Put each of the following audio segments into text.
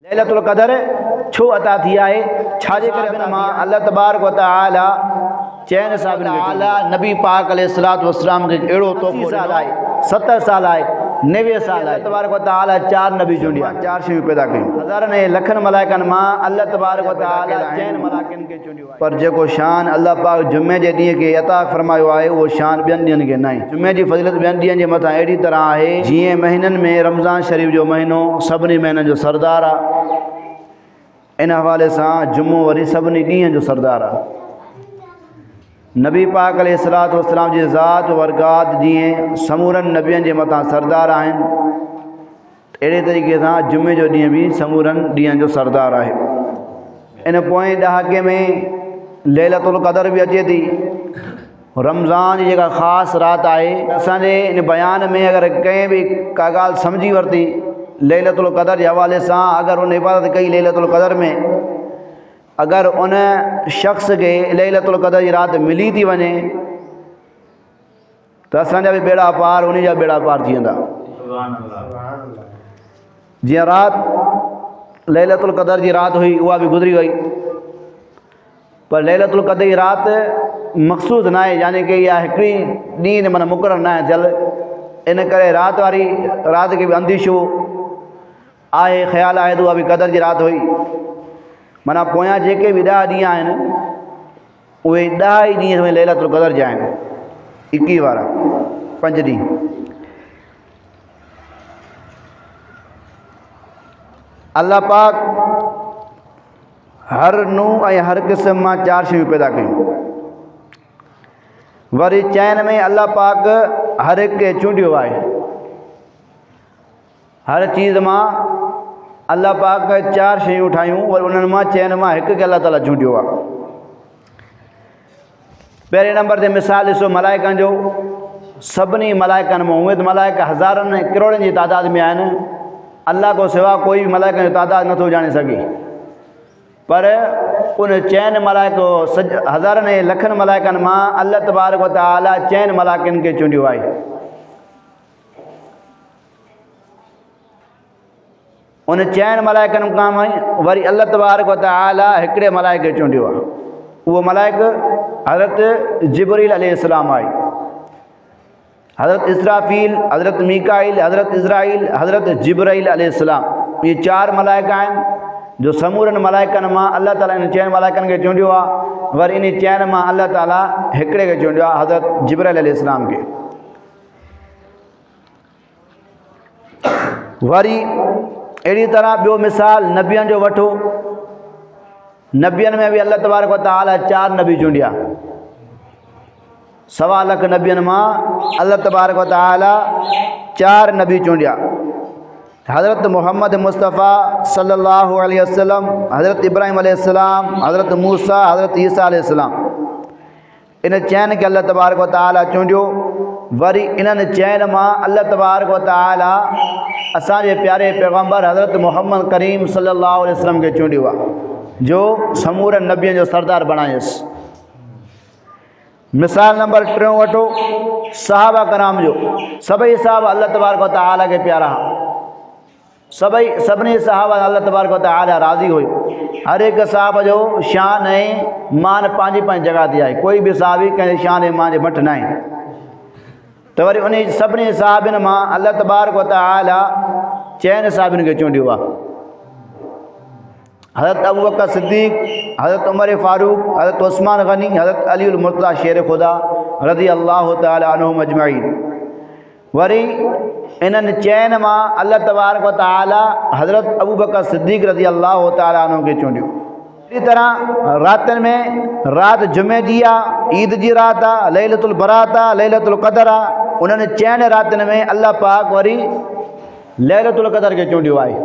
लैलतुल क़दर छो अता थी आहे, छाजे करे मां अल्लाह तबारक व तआला चैन साबिन आला नबी पाक अलैहिस्सलातु वस्सलाम के एड़ो तोहफ़ो साल आहे, 70 साल आहे, 90 साल आहे। तबारक व तआला 4 नबी चूंडिया, 4 शयूं पैदा कयूं। हज़ारनि ऐं लखनि मलाइकनि मां अल्लाह तबारक व तआला चैन मलाइकनि खे चूंडियो आहे। पर जेको शान अल्लाह पाक जुमे जे ॾींहं खे अता फरमायो आहे उहो शान ॿियनि ॾींहंनि खे न आहे। जुमे जी फज़ीलत ॿियनि ॾींहंनि जे मथां अहिड़ी तरह आहे जीअं महीननि में रमज़ान शरीफ़ जो महीनो सभिनी महीननि जो सरदार आहे, इन हवाले सां जुमो वरी सभिनी ॾींहंनि जो सरदार आहे। नबी पाक अलैहिस्सलातु वस्सलाम जी ज़ात वरकात जीअं समूरनि नबियनि जे मथां सरदार आहिनि, अहिड़े तरीक़े सां जुमे जो ॾींहुं बि समूरनि ॾींहंनि जो सरदार आहे। इन पोएं ॾहाके में लैलतुल क़दर बि अचे थी। रमज़ान जी जेका ख़ासि राति आहे, असांजे इन बयान में अगरि कंहिं बि का ॻाल्हि सम्झी वरिती लैलतुल क़दर जे हवाले सां, अगरि उन इबादत कई लैलतुल क़दर में, अगर उन शख्स के लैलतुल क़दर की रात मिली थी वने तो असांजा भी बेड़ा पार उन्हीं जा बेड़ा पार थी वेंदा। जीअं रात लैलतुल क़दर की रात हुई उहा भी गुज़री वई, पर लैलतुल क़दर की रात मखसूस ना है, यानी कि इहा हिकिड़ी ॾींहुं माना मुक़रर ना है थियल। इन करे रात वारी रात के भी अंदिशो आहे, ख़्याल आहे तो उहा भी क़दर की रात हुई। माना पोयां जेके भी 10 ॾींहं आहिनि उहे 10 ई ॾींहं में लैलतुल क़दर जा आहिनि, 21 वारा 5 ॾींहं। अल्लाह पाक हर नूह ऐं हर क़िस्म मां 4 शयूं पैदा कयूं। वरी चैन में अल्लाह पाक हर एक खे चूंडियो आहे। हर चीज़ मां अल्लाह पाक 4 शयूं ठाहियूं, और उन्हनि मां चैन मां हिकु खे अल्लाह ताला चूंडियो आहे। पहिरें नंबर ते मिसाल ॾिसो मलाइकनि जो। सभिनी मलाइकनि मां उहे त मलाइका हज़ारनि ऐं करोड़नि जी तादाद में आहिनि, अल्लाह को सिवा कोई बि मलाइकनि जो तादाद नथो ॼाणे सघे। पर उन चैन मलाइको हज़ारनि ऐं लखनि मलाइकनि मां अल्लाह तबारक व तआला चैन मलाइकनि खे चूंडियो आहे। उन चैन मलाइकनि खां वरी अल्लाह तबारक व तआला हिकिड़े मलाइक खे चूंडियो आहे। उहो मलाइक हज़रत जिब्रील अलैहिस्सलाम आहे। हज़रत इसराफील, हज़रत मीकाईल, हज़रत इज़राइल, हज़रत जिब्राईल अलैहिस्सलाम, ये 4 मलाइका आहिनि जो समूरनि मलाइकनि मां अल्लाह ताला इन चैन मलाइकनि खे चूंडियो आहे। वरी इन चैन मां अल्लाह ताला हिकिड़े खे चूंडियो आहे, हज़रत जिब्राईल अलैहिस्सलाम खे। वरी अहिड़ी तरह ॿियो मिसाल नबियनि जो वठो। नबियनि में भी अल्लाह तबारक व तआला 4 नबी चूंडिया। 1.25 लाख नबियनि मां अल्लाह तबारक व तआला 4 नबी चूंडिया। हज़रत मोहम्मद मुस्तफ़ा सल्लल्लाहु अलैहि वसल्लम, हज़रत इब्राहिम अलैहिस्सलाम, हज़रत मूसा, हज़रत ईसा अलैहिस्सलाम, इन चैन के अल्लाह तबारक व तआला चूंडियो। वरी इन्हनि चैन मां अल्लाह तबारक व तआला असांजे प्यारे पैगम्बर हज़रत मोहम्मद करीम सल्लल्लाहु अलैहि वसल्लम खे चूंडियो आहे, जो समूरनि नबियनि जो सरदार बणायसि। मिसाल नंबर 3 वठो सहाबा कराम जो। सभई सहाबा अल्लाह तबारक व तआला के प्यारा, सभिनी सहाबा अल्लाह तबारक व तआला राज़ी हुई। हर एक सहाब जो शान ऐं मान पंहिंजी पंहिंजी जॻह ते आहे, कोई बि सहाबी कंहिं शान ऐं मान जे मट न आहे। तो वरी उन सभिनी सहाबिन मां अल्लाह तबारक व तआला चैन सहाबिन खे चूंडियो आहे। हज़रत अबू बकर सिद्दीक़, हज़रत उमर फारूक, हज़रत उस्मान गनी, हज़रत अली मुर्तज़ा शेर खुदा रज़ी अल्लाह तआला अन्हुम अजमईन। वरी इन्हनि चैन मां अल्लाह तबारक व तआला हज़रत अबू बकर सिद्दीक़ रज़ी अल्लाह तआला अन्हु खे चूंडियो। अहिड़ी तरह रातनि में रात जुमे जी आहे, ईद जी रात आहे, लैलतुल बरात आहे, लैलतुल क़दर आहे। उन्हनि चैन रातनि में अल्लाह पाक वरी लैलतुल क़दर खे चूंडियो आहे।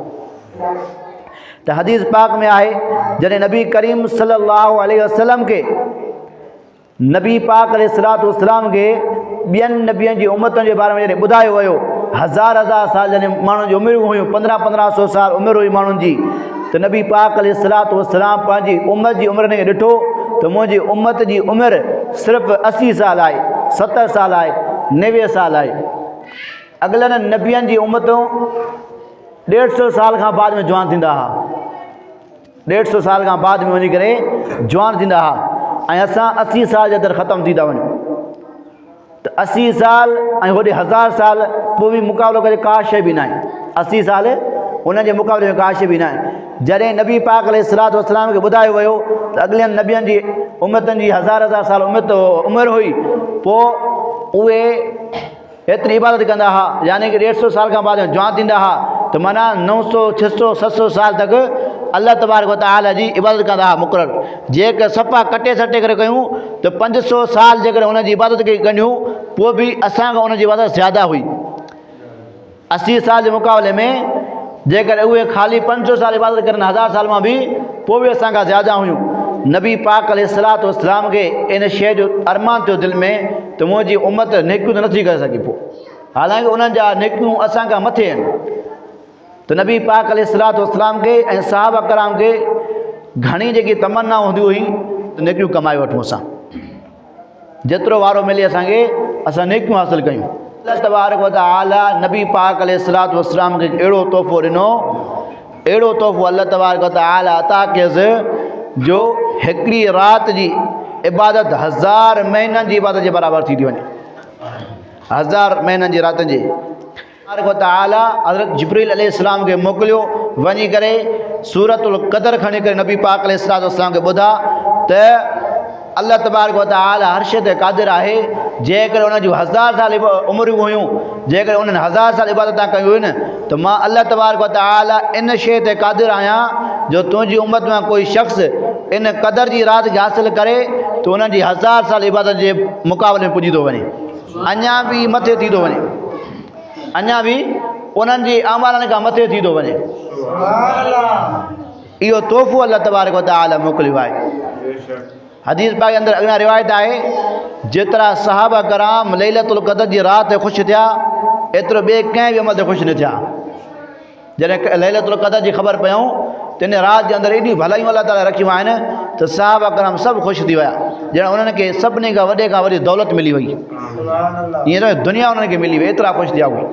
तो हदीस पाक में आहे जॾहिं नबी करीम सल्लल्लाहु अलैहि वसल्लम के नबी पाक अलैहिस्सलातु वस्सलाम के ॿियनि नबियनि जी उम्मतुनि जे बारे में जॾहिं ॿुधायो वियो, हज़ार साल जॾहिं माण्हुनि जी उमिरि हुयूं, 1500 साल उमिरि हुई माण्हुनि जी, तो नबी पाक अलैहिस्सलातु वस्सलाम पंहिंजी उम्मत जी उमिरि खे ॾिठो तो मुंहिंजी उम्मत जी उमिरि सिर्फ़ु 80 साल आहे, 70 साल आहे, 90 साल आहे। अगलनि नबियनि जी उम्मतूं 150 साल खां बाद में जवान थींदा हुआ। 150 साल खां बाद में वञी करे जवान थींदा हुआ ऐं असां 80 साल जे अंदरि ख़तमु थी था वञूं त 80 साल ऐं होॾे 1000 साल पोइ बि मुक़ाबिलो करे का शइ बि न आहे 80 साल उन जे मुक़ाबले में का शइ बि न आहे जॾहिं नबी पाक अलैहिस्सलातु वस्सलाम खे ॿुधायो वियो त अॻिलनि नबियनि जी उम्मतनि जी हज़ार साल उमिरि हुई पोइ उहे एतिरी इबादत कंदा हुआ यानी कि 150 साल खां बाद जवान थींदा हुआ त माना 900 600 700 साल तक अल्लाह तबारक व तआला जी इबादत कंदा हुआ मुक़ररु जेकर सफ़ा कटे सटे करे कयूं त 500 साल जेकर हुन जी इबादत कई कयूं पोइ बि असांखां हुन जी इबादत ज़्यादा हुई 80 साल जे मुक़ाबले में जेकर उहे ख़ाली 500 साल इबादत करनि 1000 साल मां बि पोइ बि असांखां ज़्यादा हुयूं नबी पाक अलैहिस्सलातु वस्सलाम खे इन शइ जो अरमान थियो दिलि में त मुंहिंजी उम्मत नेकियूं त नथी करे सघे पोइ हालांकि उन्हनि जा नेकियूं असांखां मथे आहिनि त नबी पाक अलैहिस्सलातु वस्सलाम खे ऐं सहाबा कराम खे घणी जेकी तमन्ना हूंदी हुई त नेकियूं कमाए वठूं असां जेतिरो वारो मिले असांखे असां नेकियूं हासिलु कयूं अल्लाह तबारक व तआला नबी पाक अलैहिस्सलातु वस्सलाम खे अहिड़ो तोहफ़ो ॾिनो अहिड़ो तोहफ़ो अल्लाह तबारक व तआला अता कयसि जो हिकिड़ी राति जी इबादत 1000 महीननि जी इबादत जे बराबरि थी वञे 1000 महीननि जी राति जी तबारक व तआला हज़रत जिब्रील अलैहिस्सलाम खे मोकिलियो वञी करे सूरतुल क़दर खणी करे नबी पाक अलैहिस्सलातु वस्सलाम खे ॿुधा त अल्लाह तबारक व तआला हर शइ ते क़ादिर आहे जेकर उन जूं 1000 साल उमिरियूं हुयूं जेकर उन्हनि 1000 साल इबादत कयूं हुयूं त मां अल्लाह तबारक व तआला इन शइ ते क़ादिर आहियां जो तुंहिंजी उम्मत मां कोई शख़्स इन क़दर जी राति खे हासिलु करे त उन्हनि जी 1000 साल इबादत जे मुक़ाबले में पुॼी थो वञे अञा बि मथे थी थो वञे अञा बि उन्हनि जी आमालनि खां मथे थी थो वञे इहो तोहफ़ो अल्लाह तबारक व तआला मोकिलियो आहे हदीस पाक के अंदर अॻियां रिवायत आहे जेतिरा सहाबा कराम लैलतुल क़दर जी राति ते ख़ुशि थिया एतिरो ॿिए कंहिं बि अमल ते ख़ुशि न थिया जॾहिं लैलतुल क़दर जी ख़बर पियूं त इन राति जे अंदरि एॾियूं भलायूं अल्लाह ताला रखियूं आहिनि त सहाबा कराम सभु ख़ुशि थी विया ॼण उन्हनि खे सभिनी खां वॾे खां वॾी दौलत मिली वई ईअं दुनिया उन्हनि खे मिली वई एतिरा ख़ुशि थिया हुआ